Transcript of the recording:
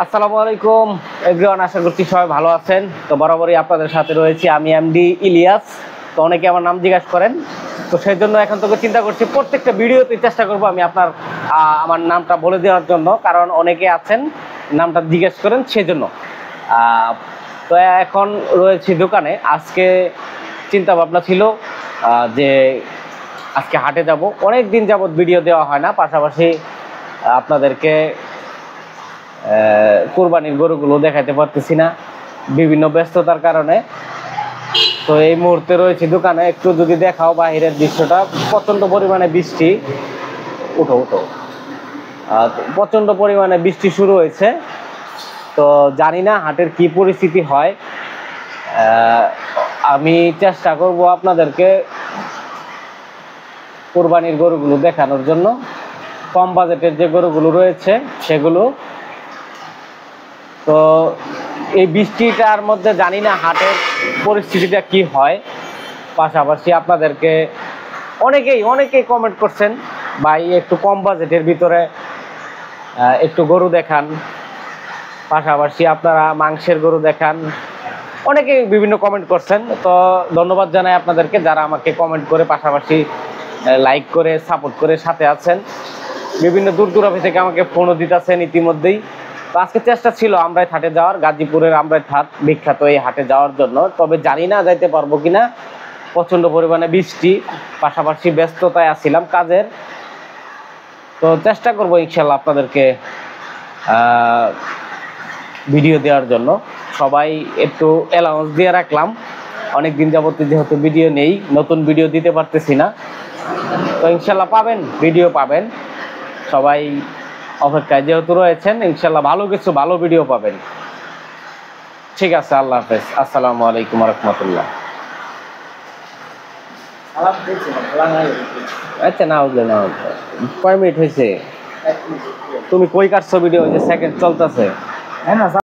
আসসালামু আলাইকুম এভরিওয়ান, আশা করছি সবাই ভালো আছেন। তো বরাবরই আপনাদের সাথে রয়েছি আমি এমডি ইলিয়াস। তো অনেকে আমার নাম জিজ্ঞাসা করেন, তো সেই জন্য এখন থেকে চিন্তা করছি প্রত্যেকটা ভিডিওতে চেষ্টা করব আমি আমার নামটা বলে দেওয়ার জন্য, কারণ অনেকে আছেন নামটা জিজ্ঞেস করেন সেজন্য। তো এখন রয়েছি দোকানে। আজকে চিন্তা ভাবনা ছিল যে আজকে হাটে যাব। অনেক দিন যাবত ভিডিও দেওয়া হয় না, পাশাপাশি আপনাদেরকে কুরবানির গরুগুলো দেখাতে পারতেছি না বিভিন্ন ব্যস্ততার কারণে। তো এই মুহূর্তে রয়েছে দোকানে, একটু যদি দেখাও বাহিরের দৃশ্যটা। প্রচন্ড পরিমাণে বৃষ্টি, উঠো প্রচন্ড পরিমাণে বৃষ্টি শুরু হয়েছে। তো জানি না হাটের কি পরিস্থিতি হয়। আমি চেষ্টা করব আপনাদেরকে কুরবানির গরুগুলো দেখানোর জন্য। কম বাজেটের যে গরুগুলো রয়েছে সেগুলো। তো এই বৃষ্টিটার মধ্যে জানি না হাটের পরিস্থিতিটা কি হয়। পাশাপাশি আপনাদেরকে অনেকেই কমেন্ট করছেন, ভাই একটু কম বাজেটের ভিতরে একটু গরু দেখান, পাশাপাশি আপনারা মাংসের গরু দেখান। অনেকেই বিভিন্ন কমেন্ট করছেন। তো ধন্যবাদ জানাই আপনাদেরকে যারা আমাকে কমেন্ট করে, পাশাপাশি লাইক করে সাপোর্ট করে সাথে আছেন। বিভিন্ন দূর দূরান্ত থেকে আমাকে ফোনও দিতেছেন ইতিমধ্যেই। তো আজকে চেষ্টা ছিল আমরাই হাটে যাওয়ার, গাজীপুরের আমরাই হাট বিখ্যাত এই হাটে যাওয়ার জন্য। তবে জানি না যাইতে পারবো কিনা, প্রচন্ড পরিমাণে বৃষ্টি, পাশাপাশি ব্যস্ততায় আছিলাম কাজের। তো চেষ্টা করবো ইনশাল্লাহ আপনাদেরকে ভিডিও দেওয়ার জন্য। সবাই একটু অ্যালাউন্স দিয়ে রাখলাম, অনেক দিন যাবত যেহেতু ভিডিও নেই, নতুন ভিডিও দিতে পারতেছি না। তো ইনশাল্লাহ পাবেন, ভিডিও পাবেন। সবাই অপেক্ষায় যেহেতু রয়েছেন, ইনশাল্লাহ ভালো ভিডিও পাবেন। ঠিক আছে, আল্লাহ হাফেজ, আসসালামু আলাইকুম রহমতুল্লাহ। আচ্ছা, না বুঝলে না, কয় মিনিট হয়েছে? তুমি কই কাটছো ভিডিও? যে সেকেন্ড চলতেছে।